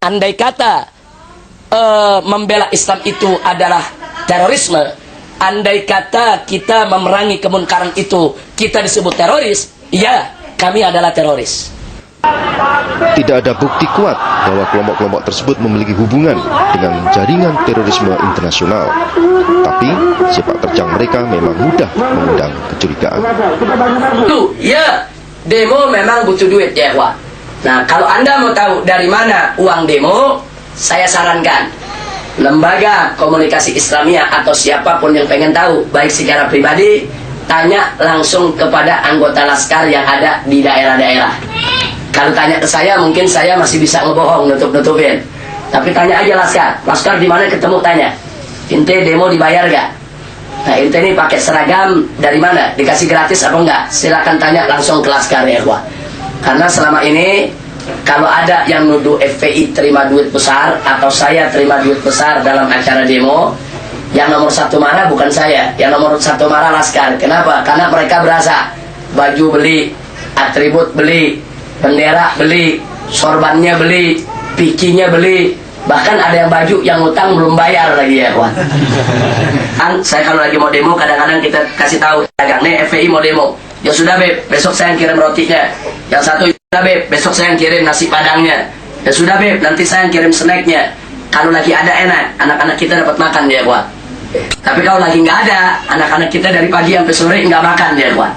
Andai kata membela Islam itu adalah terorisme, andai kata kita memerangi kemunkaran itu kita disebut teroris, ya, kami adalah teroris. Tidak ada bukti kuat bahwa kelompok-kelompok tersebut memiliki hubungan dengan jaringan terorisme internasional. Tapi sepak terjang mereka memang mudah mengundang kecurigaan. Ya, demo memang butuh duit ya, Wak. Nah, kalau Anda mau tahu dari mana uang demo, saya sarankan lembaga komunikasi Islamiyah atau siapapun yang pengen tahu, baik secara pribadi, tanya langsung kepada anggota laskar yang ada di daerah-daerah. Kalau tanya ke saya, mungkin saya masih bisa ngebohong, nutup-nutupin. Tapi tanya aja laskar di mana ketemu, tanya. Ente demo dibayar gak? Nah, ente ini pakai seragam dari mana? Dikasih gratis apa enggak? Silakan tanya langsung ke laskar ya, Wak. Karena selama ini kalau ada yang nuduh FPI terima duit besar atau saya terima duit besar dalam acara demo, yang nomor satu marah bukan saya, yang nomor satu marah laskar. Kenapa? Karena mereka berasa baju beli, atribut beli, bendera beli, sorbannya beli, pikinya beli, bahkan ada yang baju yang utang belum bayar lagi ya, kawan. Saya kalau lagi mau demo kadang-kadang kita kasih tahu dagang, nih FPI mau demo. Ya sudah Beb, besok saya yang kirim rotinya. Yang satu, ya sudah Beb, besok saya yang kirim nasi padangnya. Ya sudah Beb, nanti saya yang kirim snacknya. Kalau lagi ada enak, anak-anak kita dapat makan ya, kawan. Tapi kalau lagi nggak ada, anak-anak kita dari pagi sampai sore nggak makan ya, kawan.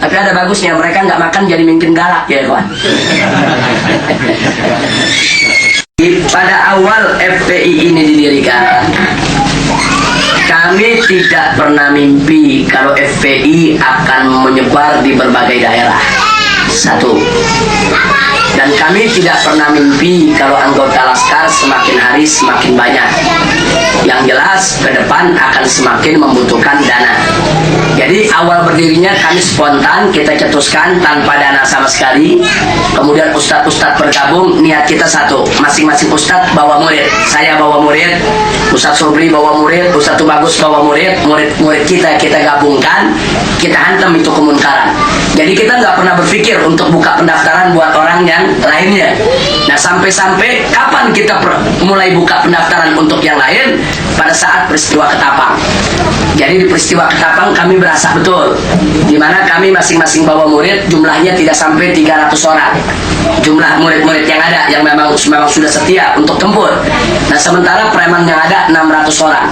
Tapi ada bagusnya, mereka nggak makan jadi mimpin galak ya, kawan. Pada awal FPI ini didirikan, kami tidak pernah mimpi kalau FPI akan menyebar di berbagai daerah. Satu. Dan kami tidak pernah mimpi kalau anggota laskar semakin hari semakin banyak. Yang jelas ke depan akan semakin membutuhkan dana. Jadi awal berdirinya kami spontan, kita cetuskan tanpa dana sama sekali. Kemudian ustadz-ustadz bergabung, niat kita satu, masing-masing ustadz bawa murid. Saya bawa murid, Ustadz Sobri bawa murid, Ustadz Tubagus bawa murid, murid-murid kita gabungkan, kita hantam itu kemunkaran. Jadi kita nggak pernah berpikir untuk buka pendaftaran buat orang yang lainnya. Nah, sampai-sampai kapan kita mulai buka pendaftaran untuk yang lain? Pada saat peristiwa Ketapang. Jadi di peristiwa Ketapang kami berasa betul, di mana kami masing-masing bawa murid, jumlahnya tidak sampai 300 orang. Jumlah murid-murid yang ada yang memang sudah setia untuk tempur. Nah, sementara preman yang ada 600 orang.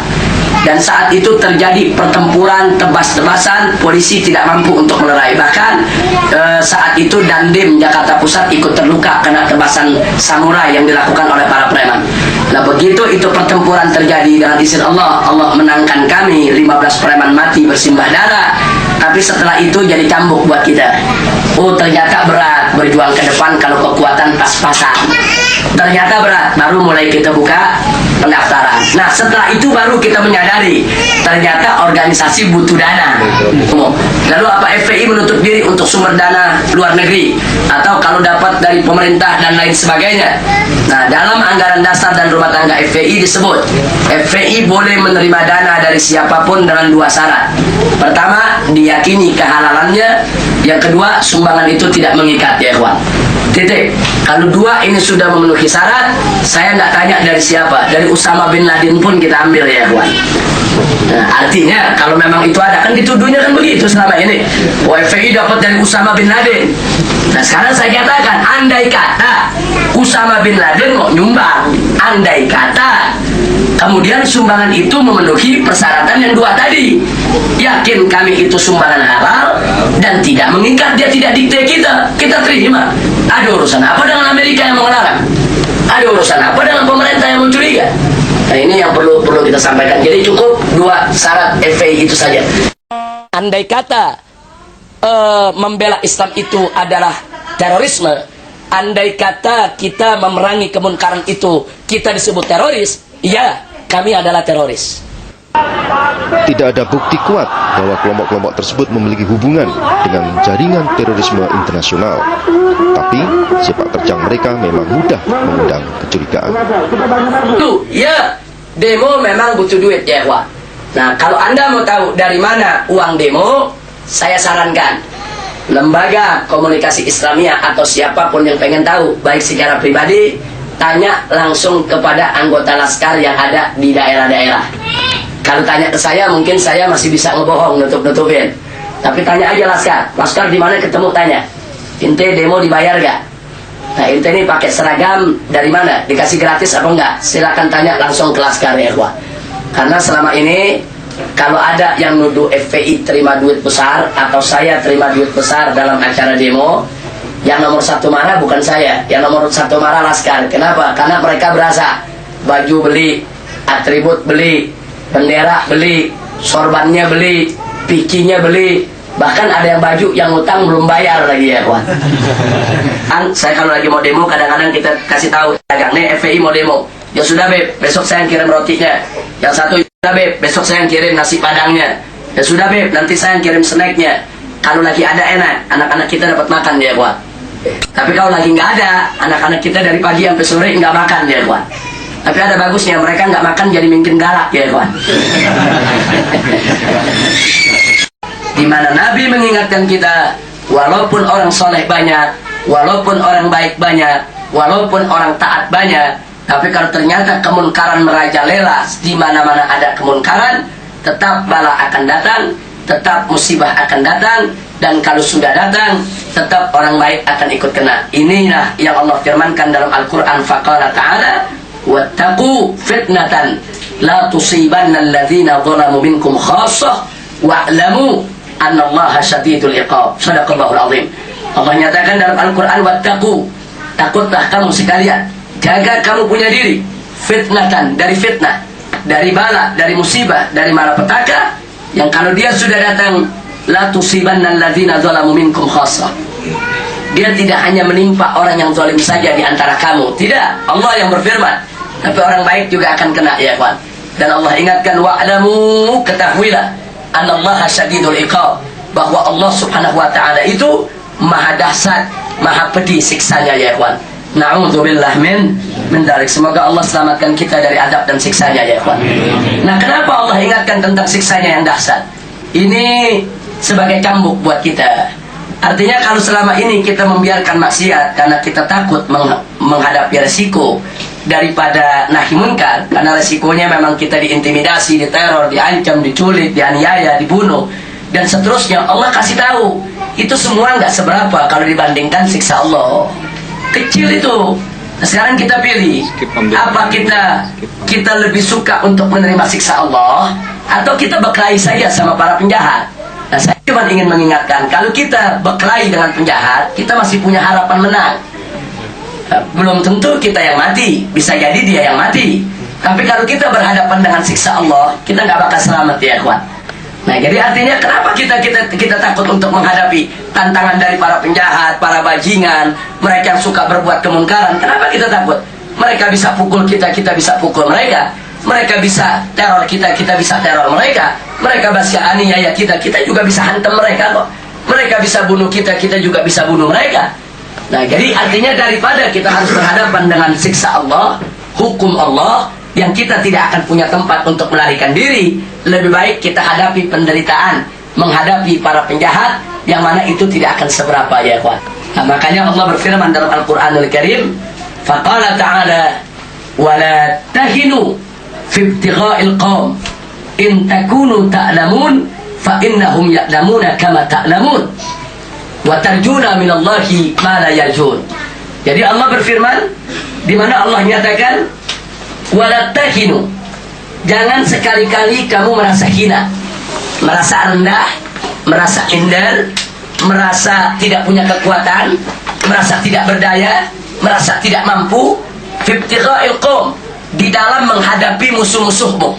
Dan saat itu terjadi pertempuran tebas-tebasan, polisi tidak mampu untuk melerai. Bahkan saat itu Dandim Jakarta Pusat ikut terluka kena tebasan samurai yang dilakukan oleh para preman. Nah, begitu itu pertempuran terjadi, dengan izin Allah, Allah menangkan kami, 15 preman mati bersimbah darah. Tapi setelah itu jadi cambuk buat kita. Oh, ternyata berat berjuang ke depan kalau kekuatan pas-pasan. Ternyata berat, baru mulai kita buka pendaftaran. Nah, setelah itu baru kita menyadari ternyata organisasi butuh dana. Lalu apa FPI menutup diri untuk sumber dana luar negeri atau kalau dapat dari pemerintah dan lain sebagainya. Nah, dalam anggaran dasar dan rumah tangga FPI disebut FPI boleh menerima dana dari siapapun dengan dua syarat. Pertama, diyakini kehalalannya. Yang kedua, sumbangan itu tidak mengikat ya, kawan. Titik. Kalau dua ini sudah memenuhi syarat, saya nggak tanya dari siapa, dari Usama bin Laden pun kita ambil ya, kawan. Nah, artinya kalau memang itu ada, kan dituduhnya kan begitu selama ini. FPI dapat dari Usama bin Laden. Nah, sekarang saya katakan, andai kata Usama bin Laden mau nyumbang, andai kata kemudian sumbangan itu memenuhi persyaratan yang dua tadi, yakin kami itu sumbangan halal dan tidak mengikat, dia tidak dikte kita terima. Ada urusan apa dengan Amerika yang mengelarang? Ada urusan apa dengan pemerintah yang mencuriga? Nah, ini yang perlu kita sampaikan. Jadi cukup dua syarat FPI itu saja. Andai kata membela Islam itu adalah terorisme, andai kata kita memerangi kemunkaran itu kita disebut teroris, ya, kami adalah teroris. Tidak ada bukti kuat bahwa kelompok-kelompok tersebut memiliki hubungan dengan jaringan terorisme internasional. Tapi sepak terjang mereka memang mudah mengundang kecurigaan. Ya, demo memang butuh duit ya, Wak. Nah, kalau Anda mau tahu dari mana uang demo, saya sarankan lembaga komunikasi Islamiyah atau siapapun yang pengen tahu, baik secara pribadi, tanya langsung kepada anggota laskar yang ada di daerah-daerah. Kalau tanya ke saya, mungkin saya masih bisa ngebohong, nutup-nutupin. Tapi tanya aja laskar di mana ketemu, tanya. Ente demo dibayar gak? Nah, ente ini pakai seragam dari mana? Dikasih gratis apa enggak? Silakan tanya langsung ke laskar ya, ikhwah. Karena selama ini kalau ada yang nuduh FPI terima duit besar atau saya terima duit besar dalam acara demo, yang nomor satu marah bukan saya, yang nomor satu marah laskar. Kenapa? Karena mereka berasa baju beli, atribut beli, bendera beli, sorbannya beli, pikinya beli, bahkan ada yang baju yang utang belum bayar lagi ya kawan. Saya kalau lagi mau demo kadang-kadang kita kasih tahu dagang nih FPI mau demo, ya sudah beb, besok saya yang kirim rotinya. Yang satu, ya sudah beb, besok saya yang kirim nasi padangnya. Ya sudah beb, nanti saya yang kirim snacknya. Kalau lagi ada enak, anak-anak kita dapat makan ya kawan. Tapi kalau lagi nggak ada, anak-anak kita dari pagi sampai sore nggak makan ya kawan. Tapi ada bagusnya, mereka nggak makan jadi makin galak ya kawan. Di mana Nabi mengingatkan kita, walaupun orang soleh banyak, walaupun orang baik banyak, walaupun orang taat banyak, tapi kalau ternyata kemunkaran merajalela, di mana-mana ada kemunkaran, tetap bala akan datang, tetap musibah akan datang, dan kalau sudah datang, tetap orang baik akan ikut kena. Inilah yang Allah firmankan dalam Al-Quran. Faqala ta'ala, wattaqu fitnatan la tusibanna alladhina zalamu minkum khassah wa'lamu annallaha syadidul iqab. Shadaqallahul azim. Allah nyatakan dalam Al-Quran, wattaqu, takutlah kamu sekalian, jaga kamu punya diri, fitnatan, dari fitnah, dari bala, dari musibah, dari malapetaka, yang kalau dia sudah datang, la tusibanna alladhina zalamu minkum khassah. Dia tidak hanya menimpa orang yang zalim saja di antara kamu, tidak. Allah yang berfirman, tapi orang baik juga akan kena ya kawan. Dan Allah ingatkan, wa'lamu, ketahuilah, anallaha syadidul iqab, bahwa Allah subhanahu wa ta'ala itu maha dahsyat, maha pedih siksanya ya kawan. Na'udzubillah min dalik. Semoga Allah selamatkan kita dari adab dan siksanya ya kawan. Nah, kenapa Allah ingatkan tentang siksanya yang dahsyat? Ini sebagai cambuk buat kita. Artinya kalau selama ini kita membiarkan maksiat karena kita takut menghadapi resiko daripada nahi munkar, karena resikonya memang kita diintimidasi, diteror, diancam, diculik, dianiaya, dibunuh, dan seterusnya. Allah kasih tahu itu semua nggak seberapa kalau dibandingkan siksa Allah. Kecil itu. Nah, sekarang kita pilih, apa kita lebih suka untuk menerima siksa Allah atau kita berkelahi saja sama para penjahat? Nah, saya cuma ingin mengingatkan, kalau kita berkelahi dengan penjahat, kita masih punya harapan menang. Belum tentu kita yang mati, bisa jadi dia yang mati. Tapi kalau kita berhadapan dengan siksa Allah, kita nggak bakal selamat ya kawan. Nah, jadi artinya kenapa kita takut untuk menghadapi tantangan dari para penjahat, para bajingan, mereka yang suka berbuat kemungkaran? Kenapa kita takut? Mereka bisa pukul kita, kita bisa pukul mereka. Mereka bisa teror kita, kita bisa teror mereka. Mereka bisa aniaya kita, kita juga bisa hantam mereka kok. Mereka bisa bunuh kita, kita juga bisa bunuh mereka. Nah, jadi artinya daripada kita harus berhadapan dengan siksa Allah, hukum Allah, yang kita tidak akan punya tempat untuk melarikan diri, lebih baik kita hadapi penderitaan, menghadapi para penjahat, yang mana itu tidak akan seberapa ya kawan. Nah, makanya Allah berfirman dalam Al-Quranul Karim, faqala ta'ala, wala tahinu fi ibtigha'il qawm in takunu ta'lamun fa innahum ya'lamuna kama ta'lamun wa tarjuna minallahi ma la yarjun. Jadi Allah berfirman, di mana Allah nyatakan, wala tahinu, jangan sekali-kali kamu merasa hina, merasa rendah, merasa minder, merasa tidak punya kekuatan, merasa tidak berdaya, merasa tidak mampu, fi ibtigha'il qawm, di dalam menghadapi musuh-musuhmu.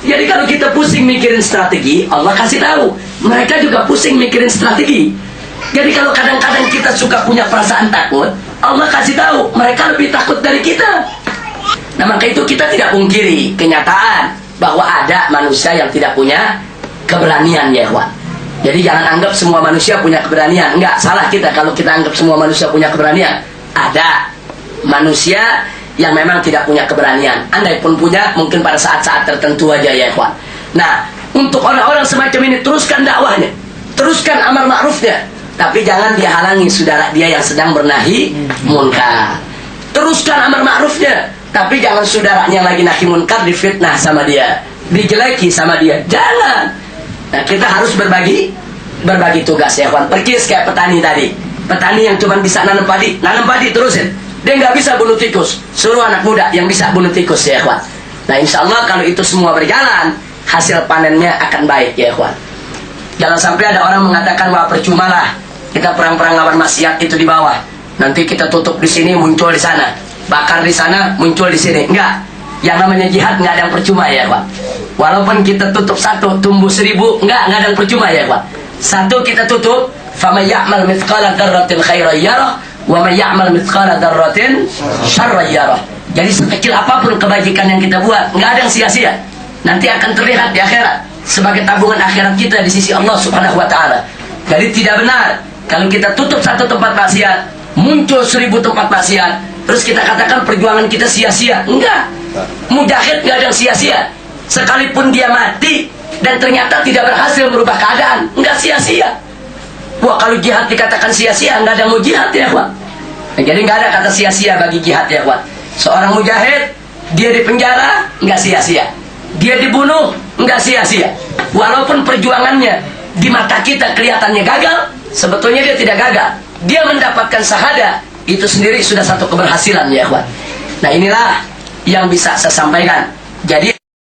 Jadi kalau kita pusing mikirin strategi, Allah kasih tahu, mereka juga pusing mikirin strategi. Jadi kalau kadang-kadang kita suka punya perasaan takut, Allah kasih tahu, mereka lebih takut dari kita. Nah, maka itu kita tidak pungkiri kenyataan bahwa ada manusia yang tidak punya keberanian ya kawan. Jadi jangan anggap semua manusia punya keberanian. Enggak, salah kita kalau kita anggap semua manusia punya keberanian. Ada manusia yang memang tidak punya keberanian. Andai pun punya, mungkin pada saat-saat tertentu aja ya kawan. Nah, untuk orang-orang semacam ini, teruskan dakwahnya, teruskan amar ma'rufnya, tapi jangan dia halangi saudara dia yang sedang bernahi munkar. teruskan amar ma'rufnya. Tapi jangan saudaranya lagi nahi munkar difitnah sama dia, dijeleki sama dia. Jangan. Nah, kita harus berbagi tugas ya kawan. Perkis kayak petani tadi. Petani yang cuma bisa nanam padi terusin. Dia nggak bisa bunuh tikus. Suruh anak muda yang bisa bunuh tikus ya kawan. Nah, insya Allah kalau itu semua berjalan, hasil panennya akan baik ya kawan. Jangan sampai ada orang mengatakan wah percuma lah kita perang-perang lawan maksiat itu di bawah. Nanti kita tutup di sini, muncul di sana. Bakar di sana, muncul di sini. Enggak. Yang namanya jihad nggak ada yang percuma ya kawan. Walaupun kita tutup 1, tumbuh 1000, enggak ada yang percuma ya kawan. 1 kita tutup, faman ya'mal mithqala dzarratin khairan yarah wa man ya'mal mithqala dzarratin syarran yarah. Jadi sekecil apapun kebajikan yang kita buat, nggak ada yang sia-sia. Nanti akan terlihat di akhirat sebagai tabungan akhirat kita di sisi Allah Subhanahu wa taala. Jadi tidak benar kalau kita tutup 1 tempat maksiat, muncul 1000 tempat maksiat, terus kita katakan perjuangan kita sia-sia. Enggak. Mujahid nggak ada yang sia-sia. Sekalipun dia mati dan ternyata tidak berhasil merubah keadaan, nggak sia-sia. Wah, kalau jihad dikatakan sia-sia, nggak ada yang mau jihad ya kawan. Nah, jadi nggak ada kata sia-sia bagi jihad ya kawan. Seorang mujahid, dia di penjara, nggak sia-sia. Dia dibunuh, nggak sia-sia. Walaupun perjuangannya di mata kita kelihatannya gagal, sebetulnya dia tidak gagal. Dia mendapatkan syahadah, itu sendiri sudah satu keberhasilan ya kawan. Nah, inilah yang bisa saya sampaikan. Jadi